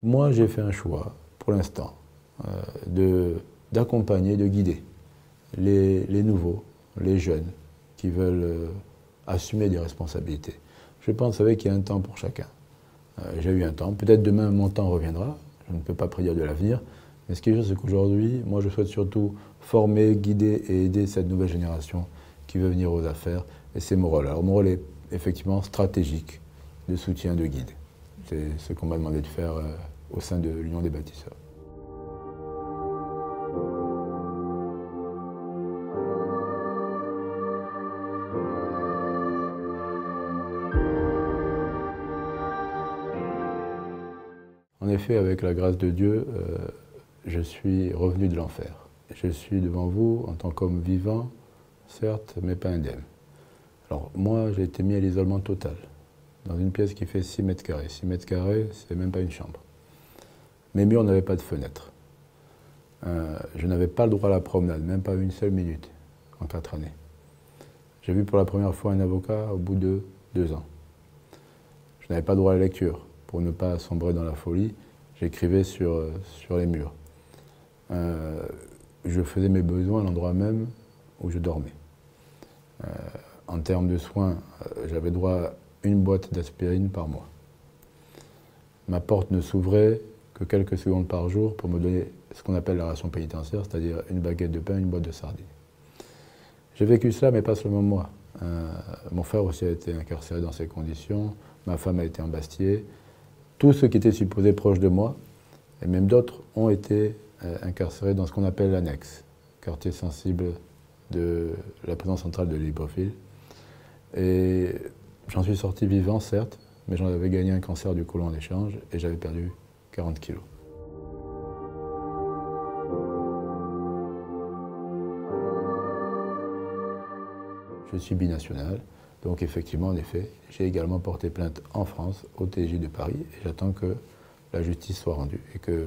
Moi, j'ai fait un choix, pour l'instant, d'accompagner, de guider les nouveaux, les jeunes qui veulent assumer des responsabilités. Je pense, vous savez, qu'il y a un temps pour chacun. J'ai eu un temps, peut-être demain mon temps reviendra, je ne peux pas prédire de l'avenir, mais ce qui est sûr, c'est qu'aujourd'hui, moi je souhaite surtout former, guider et aider cette nouvelle génération qui veut venir aux affaires, et c'est mon rôle. Alors mon rôle est effectivement stratégique, de soutien, de guide. C'est ce qu'on m'a demandé de faire au sein de l'Union des bâtisseurs. En effet, avec la grâce de Dieu, je suis revenu de l'enfer. Je suis devant vous en tant qu'homme vivant, certes, mais pas indemne. Alors moi, j'ai été mis à l'isolement total, dans une pièce qui fait 6 mètres carrés. 6 mètres carrés, c'est même pas une chambre. Mes murs n'avaient pas de fenêtre. Je n'avais pas le droit à la promenade, même pas une seule minute, en 4 années. J'ai vu pour la première fois un avocat au bout de 2 ans. Je n'avais pas le droit à la lecture. Pour ne pas sombrer dans la folie, j'écrivais sur les murs. Je faisais mes besoins à l'endroit même où je dormais. En termes de soins, j'avais droit à une boîte d'aspirine par mois. Ma porte ne s'ouvrait que quelques secondes par jour pour me donner ce qu'on appelle la ration pénitentiaire, c'est-à-dire une baguette de pain, une boîte de sardines. J'ai vécu cela, mais pas seulement moi. Mon frère aussi a été incarcéré dans ces conditions, ma femme a été embastillée. Tous ceux qui étaient supposés proches de moi, et même d'autres, ont été incarcérés dans ce qu'on appelle l'annexe, quartier sensible de la prison centrale de Libreville. Et j'en suis sorti vivant, certes, mais j'en avais gagné un cancer du côlon en échange et j'avais perdu 40 kilos. Je suis binational, donc effectivement, en effet, j'ai également porté plainte en France, au TJ de Paris, et j'attends que la justice soit rendue et que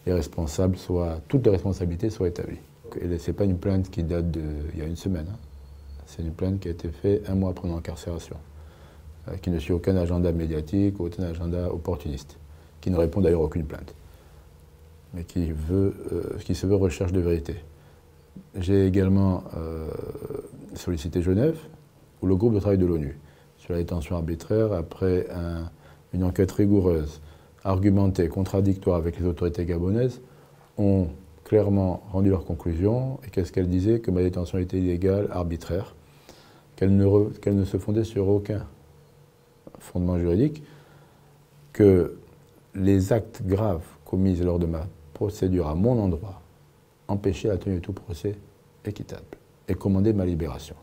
les responsables toutes les responsabilités soient établies. Et ce n'est pas une plainte qui date d'il y a une semaine, hein. C'est une plainte qui a été faite 1 mois après mon incarcération, qui ne suit aucun agenda médiatique, aucun agenda opportuniste, qui ne répond d'ailleurs à aucune plainte, mais qui se veut recherche de vérité. J'ai également sollicité Genève, où le groupe de travail de l'ONU sur la détention arbitraire, après une enquête rigoureuse, argumentée, contradictoire avec les autorités gabonaises, ont clairement rendu leurs conclusions. Et qu'est-ce qu'elles disaient? Que ma détention était illégale, arbitraire, qu'elle ne se fondait sur aucun fondement juridique, que les actes graves commis lors de ma procédure à mon endroit empêchaient la tenue de tout procès équitable et commandaient ma libération.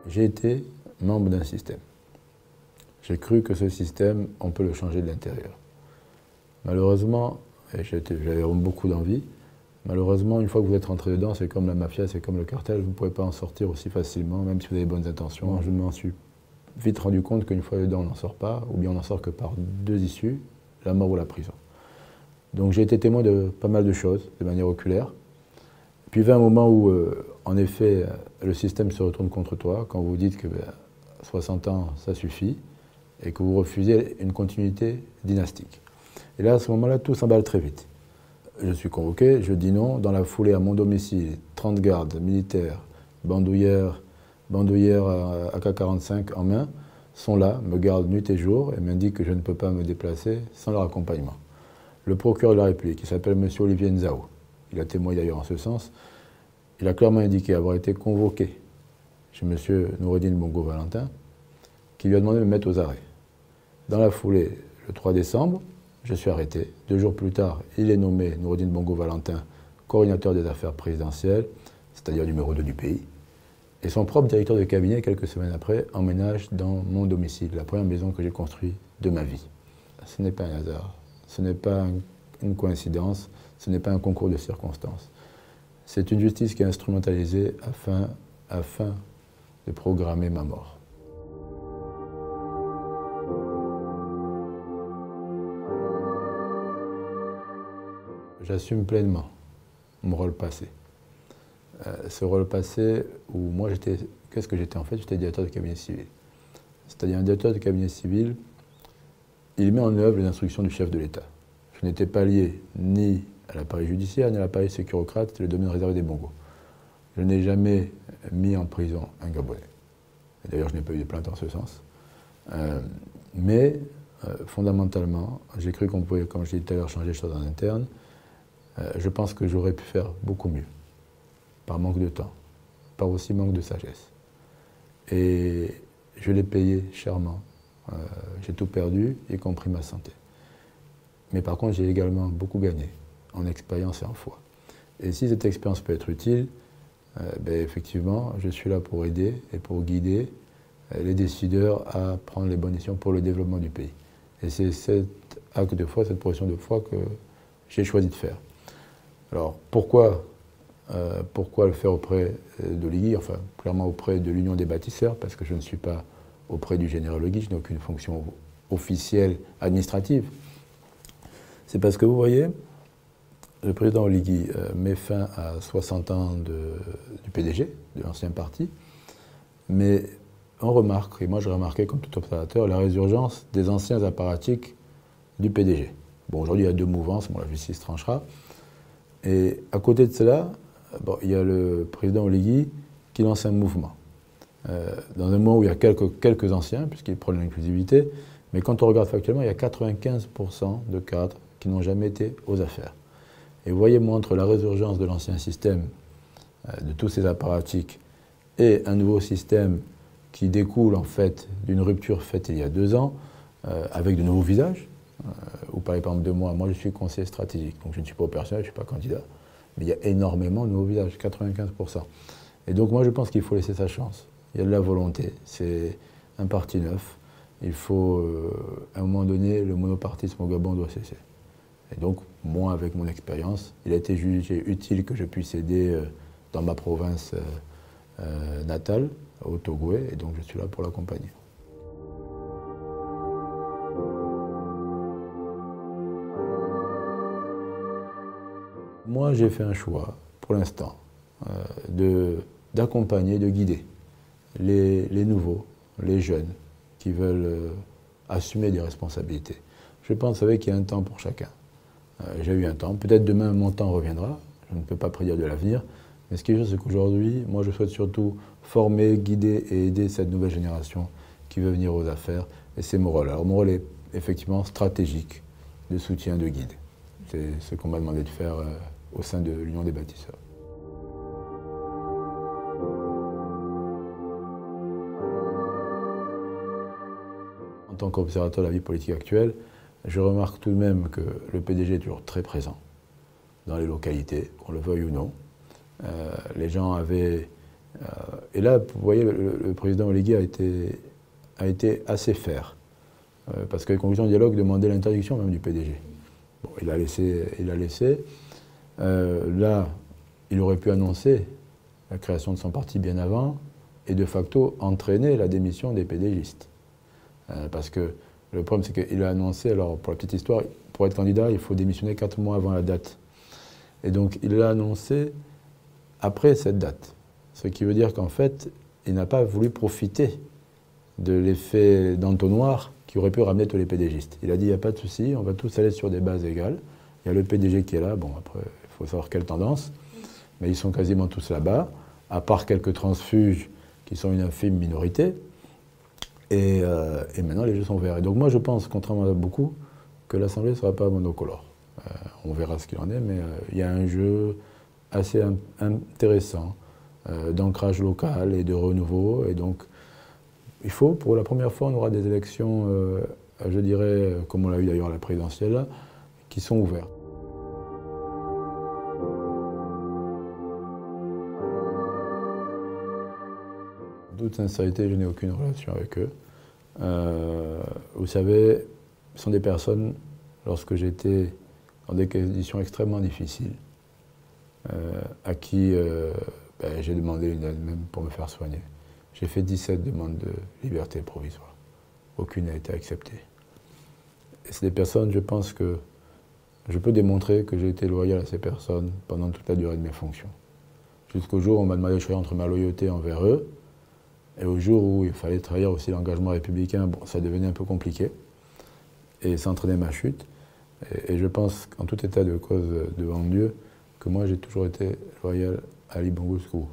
J'ai été membre d'un système. J'ai cru que ce système, on peut le changer de l'intérieur. Malheureusement, et j'avais beaucoup d'envie, malheureusement, une fois que vous êtes rentré dedans, c'est comme la mafia, c'est comme le cartel, vous ne pouvez pas en sortir aussi facilement, même si vous avez de bonnes intentions. Je m'en suis vite rendu compte qu'une fois dedans, on n'en sort pas, ou bien on n'en sort que par 2 issues, la mort ou la prison. Donc j'ai été témoin de pas mal de choses, de manière oculaire. Puis il y a un moment où, en effet, le système se retourne contre toi, quand vous dites que 60 ans, ça suffit, et que vous refusez une continuité dynastique. Et là, à ce moment-là, tout s'emballe très vite. Je suis convoqué, je dis non. Dans la foulée, à mon domicile, 30 gardes militaires, bandoulières AK-45 en main, sont là, me gardent nuit et jour et m'indiquent que je ne peux pas me déplacer sans leur accompagnement. Le procureur de la République, qui s'appelle M. Olivier Nzao, il a témoigné d'ailleurs en ce sens, il a clairement indiqué avoir été convoqué chez M. Noureddine Bongo Valentin, qui lui a demandé de me mettre aux arrêts. Dans la foulée, le 3 décembre, je suis arrêté. 2 jours plus tard, il est nommé Noureddine Bongo Valentin, coordinateur des affaires présidentielles, c'est-à-dire numéro 2 du pays. Et son propre directeur de cabinet, quelques semaines après, emménage dans mon domicile, la première maison que j'ai construite de ma vie. Ce n'est pas un hasard, ce n'est pas une coïncidence, ce n'est pas un concours de circonstances. C'est une justice qui est instrumentalisée afin de programmer ma mort. J'assume pleinement mon rôle passé. Ce rôle passé où moi j'étais qu'est-ce que j'étais en fait? J'étais directeur de cabinet civil. C'est-à-dire un directeur de cabinet civil, il met en œuvre les instructions du chef de l'État. Je n'étais pas lié ni à l'appareil judiciaire, ni à l'appareil sécurocrate, c'était le domaine réservé des bongos. Je n'ai jamais mis en prison un Gabonais. D'ailleurs, je n'ai pas eu de plainte en ce sens. Mais fondamentalement, j'ai cru qu'on pouvait, comme je l'ai dit tout à l'heure, changer les choses en interne. Je pense que j'aurais pu faire beaucoup mieux, par manque de temps, par aussi manque de sagesse. Et je l'ai payé chèrement. J'ai tout perdu, y compris ma santé. Mais par contre, j'ai également beaucoup gagné en expérience et en foi. Et si cette expérience peut être utile, effectivement, je suis là pour aider et pour guider les décideurs à prendre les bonnes décisions pour le développement du pays. Et c'est cet acte de foi, cette profession de foi que j'ai choisi de faire. Alors, pourquoi le faire auprès de l'IGI, enfin, clairement auprès de l'Union des bâtisseurs, parce que je ne suis pas auprès du général Legui, je n'ai aucune fonction officielle administrative. C'est parce que vous voyez, le président Oligui met fin à 60 ans du PDG, de l'ancien parti, mais on remarque, et moi je remarquais comme tout observateur, la résurgence des anciens apparatiques du PDG. Bon, aujourd'hui il y a deux mouvances, bon, la justice tranchera, et à côté de cela, bon, il y a le président Oligui qui lance un mouvement. Dans un moment où il y a quelques anciens, puisqu'il prône l'inclusivité, mais quand on regarde factuellement, il y a 95% de cadres qui n'ont jamais été aux affaires. Et vous voyez, moi, entre la résurgence de l'ancien système, de tous ces apparatiques, et un nouveau système qui découle en fait d'une rupture faite il y a 2 ans, avec de nouveaux visages, ou par exemple de moi je suis conseiller stratégique, donc je ne suis pas opérationnel, je ne suis pas candidat, mais il y a énormément de nouveaux visages, 95%. Et donc moi je pense qu'il faut laisser sa chance. Il y a de la volonté, c'est un parti neuf. Il faut, à un moment donné, le monopartisme au Gabon doit cesser. Et donc, moi, avec mon expérience, il a été jugé utile que je puisse aider dans ma province natale, au Togoué, et donc je suis là pour l'accompagner. Moi, j'ai fait un choix, pour l'instant, d'accompagner, de guider les nouveaux, les jeunes, qui veulent assumer des responsabilités. Je pense, vous savez, qu'il y a un temps pour chacun. J'ai eu un temps, peut-être demain mon temps reviendra, je ne peux pas prédire de l'avenir, mais ce qui est sûr, c'est qu'aujourd'hui, moi je souhaite surtout former, guider et aider cette nouvelle génération qui veut venir aux affaires, et c'est mon rôle. Alors mon rôle est effectivement stratégique, de soutien, de guide. C'est ce qu'on m'a demandé de faire au sein de l'Union des bâtisseurs. En tant qu'observateur de la vie politique actuelle, je remarque tout de même que le PDG est toujours très présent dans les localités, qu'on le veuille ou non. Les gens avaient... et là, vous voyez, le président Oligui a été assez ferme, parce que les conclusions du dialogue demandaient l'interdiction même du PDG. Bon, il a laissé. Là, il aurait pu annoncer la création de son parti bien avant et de facto entraîner la démission des PDGistes. Parce que le problème, c'est qu'il a annoncé, alors pour la petite histoire, pour être candidat, il faut démissionner 4 mois avant la date. Et donc, il l'a annoncé après cette date. Ce qui veut dire qu'en fait, il n'a pas voulu profiter de l'effet d'entonnoir qui aurait pu ramener tous les PDGistes. Il a dit, il n'y a pas de souci, on va tous aller sur des bases égales. Il y a le PDG qui est là, bon, après, il faut savoir quelle tendance, mais ils sont quasiment tous là-bas, à part quelques transfuges qui sont une infime minorité. Et maintenant, les jeux sont ouverts. Et donc moi, je pense, contrairement à beaucoup, que l'Assemblée ne sera pas monocolore. On verra ce qu'il en est, mais il y a un jeu assez intéressant d'ancrage local et de renouveau. Et donc, il faut, pour la première fois, on aura des élections, je dirais, comme on l'a eu d'ailleurs à la présidentielle, qui sont ouvertes. En toute sincérité, je n'ai aucune relation avec eux. Vous savez, ce sont des personnes, lorsque j'étais dans des conditions extrêmement difficiles, à qui j'ai demandé une aide même pour me faire soigner. J'ai fait 17 demandes de liberté provisoire. Aucune n'a été acceptée. Et c'est des personnes, je pense que je peux démontrer que j'ai été loyal à ces personnes pendant toute la durée de mes fonctions. Jusqu'au jour où on m'a demandé de choisir entre ma loyauté envers eux Et au jour où il fallait trahir aussi l'engagement républicain, bon, ça devenait un peu compliqué. Et ça entraînait ma chute. Et je pense qu'en tout état de cause devant Dieu, que moi j'ai toujours été loyal à Ali Bongo Sougou.